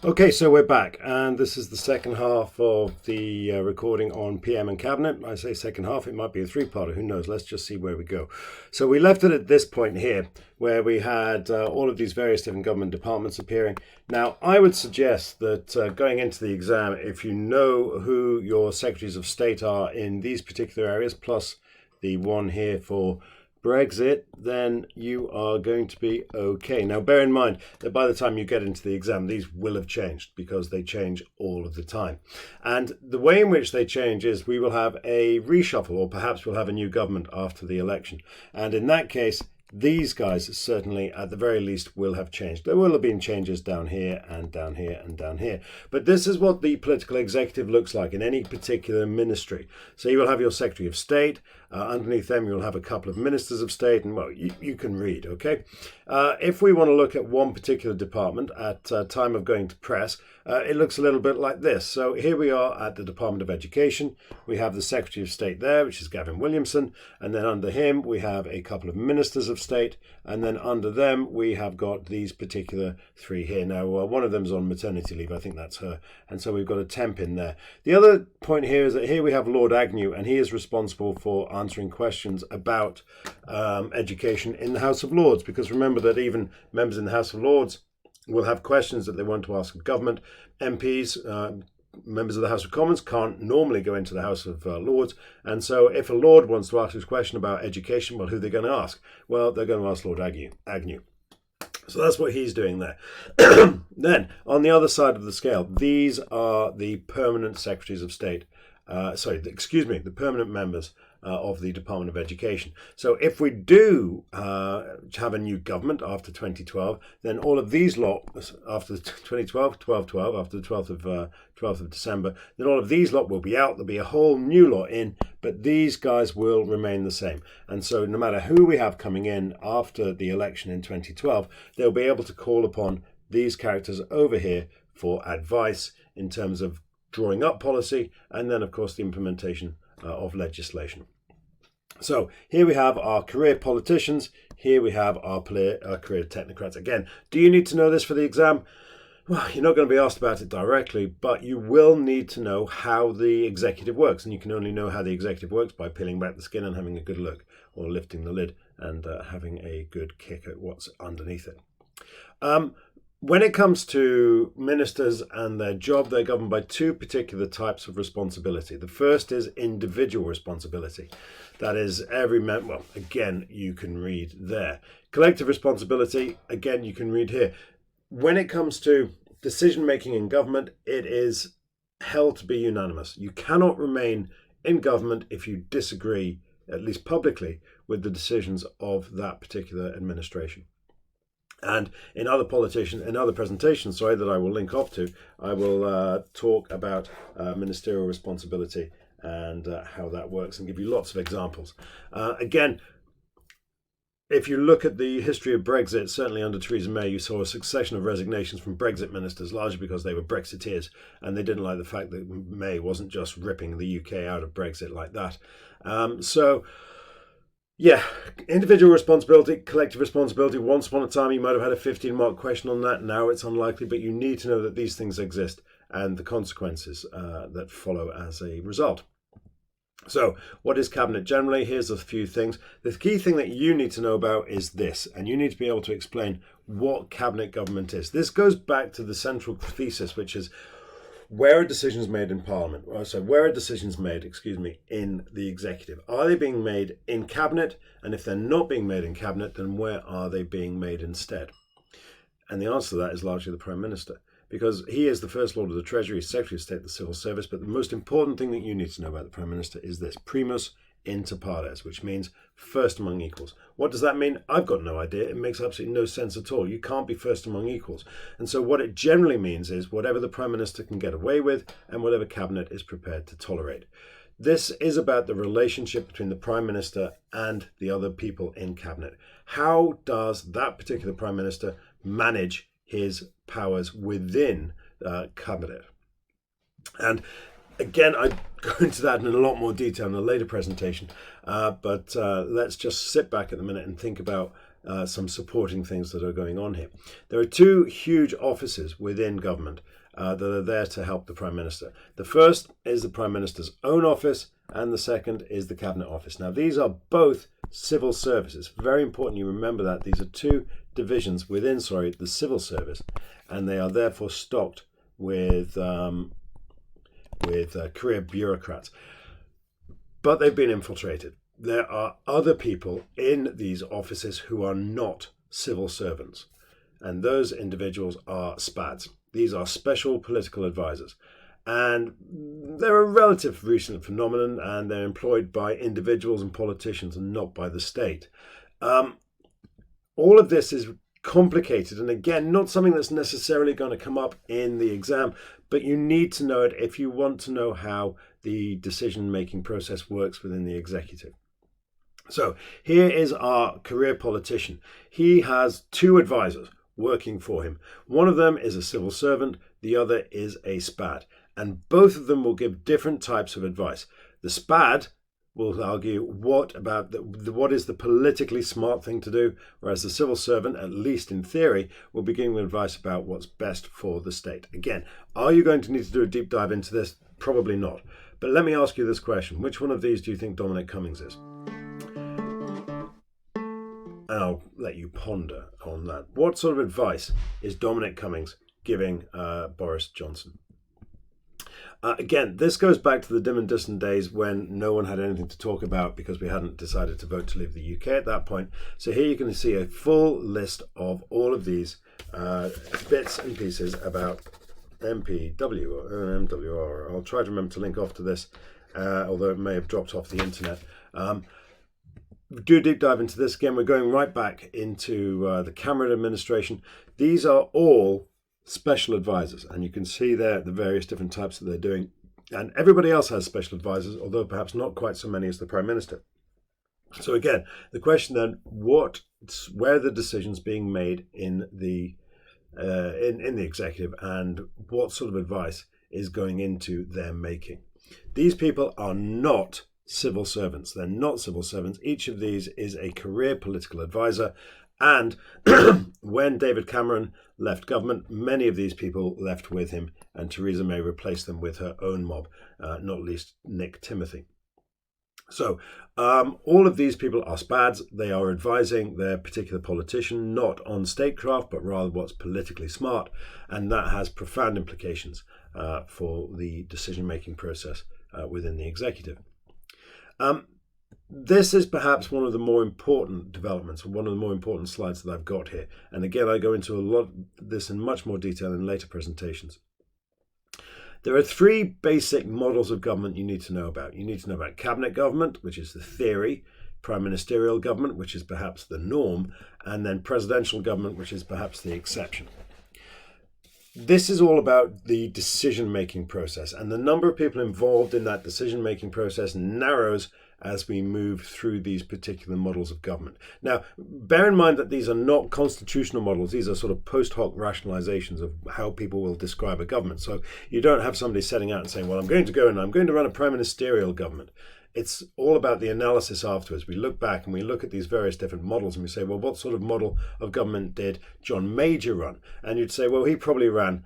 Okay, so we're back, and this is the second half of the recording on PM and Cabinet. I say second half, it might be a three-parter, who knows? Let's just see where we go. So we left it at this point here, where we had all of these various different government departments appearing. Now, I would suggest that going into the exam, if you know who your secretaries of state are in these particular areas, plus the one here for Brexit, then you are going to be okay. Now, bear in mind that by the time you get into the exam, these will have changed because they change all of the time. And the way in which they change is we will have a reshuffle, or perhaps we'll have a new government after the election. And in that case, these guys certainly, at the very least, will have changed. There will have been changes down here and down here and down here. But this is what the political executive looks like in any particular ministry. So you will have your Secretary of State. Underneath them, you'll have a couple of ministers of state. And, well, you can read, okay? If we want to look at one particular department at time of going to press, it looks a little bit like this. So here we are at the Department of Education. We have the Secretary of State there, which is Gavin Williamson. And then under him, we have a couple of ministers of state. And then under them, we have got these particular three here. Now, one of them's on maternity leave. I think that's her. And so we've got a temp in there. The other point here is that here we have Lord Agnew, and he is responsible for answering questions about education in the House of Lords. Because remember that even members in the House of Lords will have questions that they want to ask of government. MPs, members of the House of Commons, can't normally go into the House of Lords. And so if a Lord wants to ask his question about education, well, who are they going to ask? Well, they're going to ask Lord Agnew. So that's what he's doing there. Then, on the other side of the scale, these are the permanent secretaries of state. The permanent members of the Department of Education. So if we do have a new government after 2012, then all of these lot, after 2012, 12, after the 12th of December, then all of these lot will be out. There'll be a whole new lot in, but these guys will remain the same. And so no matter who we have coming in after the election in 2012, they'll be able to call upon these characters over here for advice in terms of drawing up policy, and then, of course, the implementation of legislation. So here we have our career politicians. Here we have our career technocrats. Again, do you need to know this for the exam? Well, you're not going to be asked about it directly, but you will need to know how the executive works. And you can only know how the executive works by peeling back the skin and having a good look, or lifting the lid and having a good kick at what's underneath it. When it comes to ministers and their job, they're governed by two particular types of responsibility. The first is individual responsibility. That is every member. Well, again, you can read there. Collective responsibility, again, you can read here. When it comes to decision-making in government, it is held to be unanimous. You cannot remain in government if you disagree, at least publicly, with the decisions of that particular administration. And in other presentations, that I will link off to, I will talk about ministerial responsibility and how that works, and give you lots of examples. Again, if you look at the history of Brexit, certainly under Theresa May, you saw a succession of resignations from Brexit ministers, largely because they were Brexiteers, and they didn't like the fact that May wasn't just ripping the UK out of Brexit like that. Yeah, individual responsibility, collective responsibility. Once upon a time, you might have had a 15-mark question on that. Now it's unlikely, but you need to know that these things exist and the consequences that follow as a result. So what is Cabinet generally? Here's a few things. The key thing that you need to know about is this, and you need to be able to explain what Cabinet government is. This goes back to the central thesis, which is where are decisions made in Parliament? Where are decisions made, in the executive? Are they being made in Cabinet? And if they're not being made in Cabinet, then where are they being made instead? And the answer to that is largely the Prime Minister, because he is the First Lord of the Treasury, Secretary of State of the Civil Service. But the most important thing that you need to know about the Prime Minister is this: primus inter pares, which means first among equals. What does that mean? I've got no idea. It makes absolutely no sense at all. You can't be first among equals. And so what it generally means is whatever the Prime Minister can get away with and whatever Cabinet is prepared to tolerate. This is about the relationship between the Prime Minister and the other people in Cabinet. How does that particular Prime Minister manage his powers within Cabinet? And again, I go into that in a lot more detail in a later presentation, but let's just sit back at the minute and think about some supporting things that are going on here. There are two huge offices within government that are there to help the Prime Minister. The first is the Prime Minister's own office, and the second is the Cabinet Office. Now, these are both civil services. Very important you remember that. These are two divisions within, the civil service, and they are therefore stocked with career bureaucrats. But they've been infiltrated. There are other people in these offices who are not civil servants, and those individuals are SpAds. These are special political advisors, and they're a relative recent phenomenon, and they're employed by individuals and politicians and not by the state. All of this is complicated, and again, not something that's necessarily going to come up in the exam, but you need to know it if you want to know how the decision-making process works within the executive. So here is our career politician. He has two advisors working for him. One of them is a civil servant, the other is a SpAD, and both of them will give different types of advice. The SpAD will argue what is the politically smart thing to do, whereas the civil servant, at least in theory, will be giving advice about what's best for the state. Again, are you going to need to do a deep dive into this? Probably not. But let me ask you this question. Which one of these do you think Dominic Cummings is? And I'll let you ponder on that. What sort of advice is Dominic Cummings giving Boris Johnson? Again, this goes back to the dim and distant days when no one had anything to talk about because we hadn't decided to vote to leave the UK at that point. So here you can see a full list of all of these bits and pieces about MPW or MWR. I'll try to remember to link off to this, although it may have dropped off the internet. Do a deep dive into this. Again, we're going right back into the Cameron administration. These are all special advisors, and you can see there the various different types that they're doing. And everybody else has special advisors, although perhaps not quite so many as the Prime Minister. So again, the question then, where are the decisions being made in the executive, and what sort of advice is going into their making? These people are not civil servants. They're not civil servants. Each of these is a career political advisor. And when David Cameron left government, many of these people left with him, and Theresa May replaced them with her own mob, not least Nick Timothy. So all of these people are SpAds. They are advising their particular politician, not on statecraft, but rather what's politically smart. And that has profound implications for the decision-making process within the executive. This is perhaps one of the more important developments, or one of the more important slides that I've got here. And again, I go into a lot of this in much more detail in later presentations. There are three basic models of government you need to know about. You need to know about cabinet government, which is the theory, prime ministerial government, which is perhaps the norm, and then presidential government, which is perhaps the exception. This is all about the decision-making process, and the number of people involved in that decision-making process narrows as we move through these particular models of government. Now, bear in mind that these are not constitutional models. These are sort of post hoc rationalizations of how people will describe a government. So you don't have somebody setting out and saying, well, I'm going to go and I'm going to run a prime ministerial government. It's all about the analysis afterwards. We look back and we look at these various different models and we say, well, what sort of model of government did John Major run? And you'd say, well, he probably ran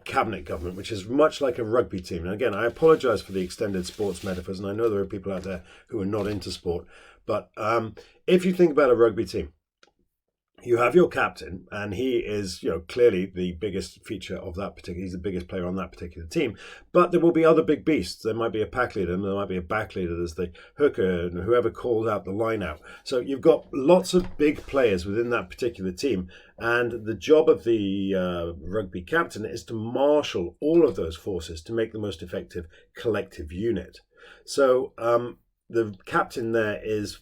cabinet government, which is much like a rugby team. And again, I apologize for the extended sports metaphors, and I know there are people out there who are not into sport. But if you think about a rugby team, you have your captain, and he is, clearly the biggest feature of that particular. He's the biggest player on that particular team. But there will be other big beasts. There might be a pack leader, and there might be a back leader. There's the hooker, and whoever calls out the line out. So you've got lots of big players within that particular team, and the job of the rugby captain is to marshal all of those forces to make the most effective collective unit. So the captain there is,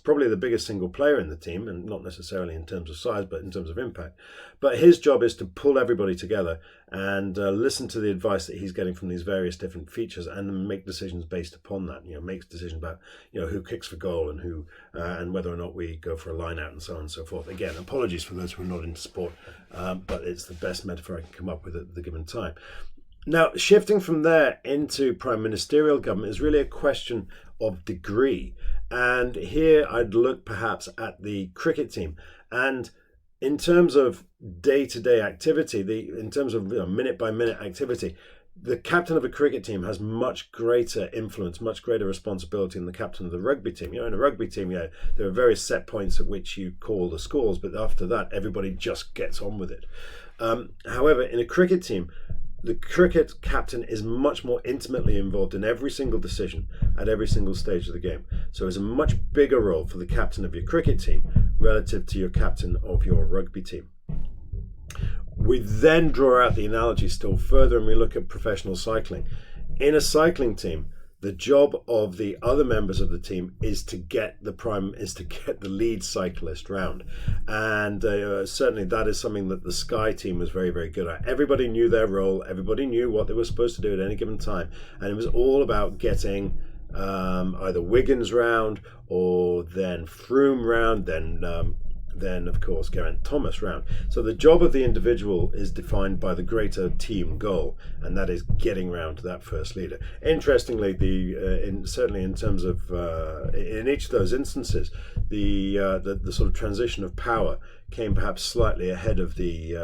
probably the biggest single player in the team, and not necessarily in terms of size, but in terms of impact. But his job is to pull everybody together and listen to the advice that he's getting from these various different features, and make decisions based upon that. Makes decisions about who kicks for goal and who and whether or not we go for a line out and so on and so forth. Again, apologies for those who are not into sport, but it's the best metaphor I can come up with at the given time. Now, shifting from there into prime ministerial government is really a question of degree. And here I'd look perhaps at the cricket team. And in terms of day-to-day activity, in terms of minute-by-minute activity, the captain of a cricket team has much greater influence, much greater responsibility than the captain of the rugby team. In a rugby team, there are various set points at which you call the scores, but after that, everybody just gets on with it. However, in a cricket team, the cricket captain is much more intimately involved in every single decision at every single stage of the game. So it's a much bigger role for the captain of your cricket team relative to your captain of your rugby team. We then draw out the analogy still further and we look at professional cycling. In a cycling team, the job of the other members of the team is to get the lead cyclist round, and certainly that is something that the Sky team was very, very good at. Everybody knew their role, everybody knew what they were supposed to do at any given time, and it was all about getting either Wiggins round or then Froome round, then of course Geraint Thomas round. So the job of the individual is defined by the greater team goal, and that is getting round to that first leader. Interestingly, certainly in terms of in each of those instances, the sort of transition of power came perhaps slightly ahead of the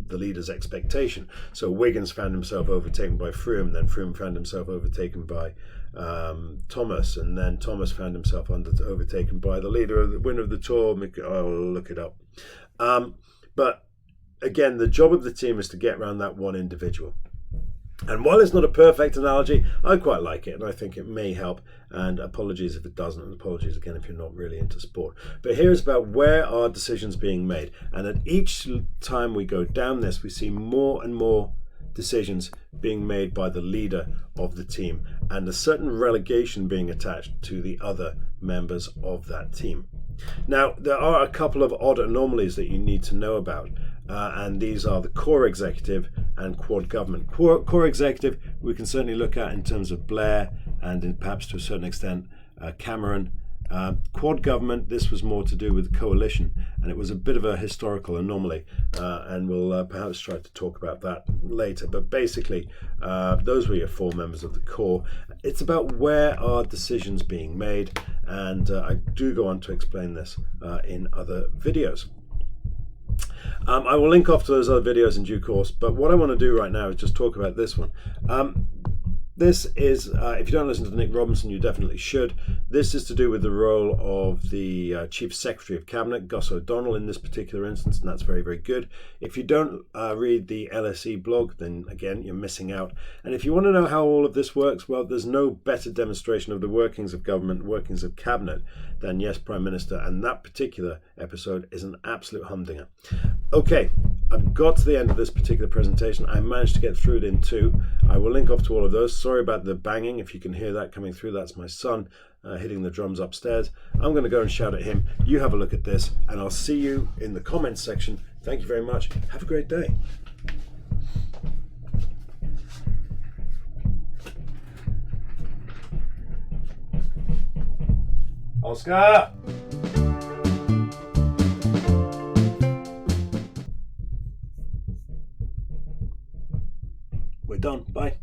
leader's expectation. So Wiggins found himself overtaken by Froome, then Froome found himself overtaken by Thomas, and then Thomas found himself overtaken by the winner of the Tour. I'll look it up. But again, the job of the team is to get around that one individual. And while it's not a perfect analogy, I quite like it, and I think it may help. And apologies if it doesn't, and apologies again if you're not really into sport. But here's about where are decisions being made. And at each time we go down this, we see more and more decisions being made by the leader of the team, and a certain relegation being attached to the other members of that team. Now, there are a couple of odd anomalies that you need to know about, and these are the core executive and quad government. Core executive we can certainly look at in terms of Blair and perhaps to a certain extent Cameron. Quad government, this was more to do with the coalition, and it was a bit of a historical anomaly, and we'll perhaps try to talk about that later. But basically, those were your four members of the core. It's about where are decisions being made, and I do go on to explain this in other videos. I will link off to those other videos in due course, but what I want to do right now is just talk about this one. This is, if you don't listen to Nick Robinson, you definitely should. This is to do with the role of the Chief Secretary of Cabinet, Gus O'Donnell, in this particular instance, and that's very, very good. If you don't read the LSE blog, then again, you're missing out. And if you want to know how all of this works, well, there's no better demonstration of the workings of government, workings of Cabinet, than Yes, Prime Minister, and that particular episode is an absolute humdinger. Okay, I've got to the end of this particular presentation. I managed to get through it in two. I will link off to all of those. Sorry about the banging. If you can hear that coming through, that's my son hitting the drums upstairs. I'm going to go and shout at him. You have a look at this, and I'll see you in the comments section. Thank you very much. Have a great day. Oscar! We're done. Bye.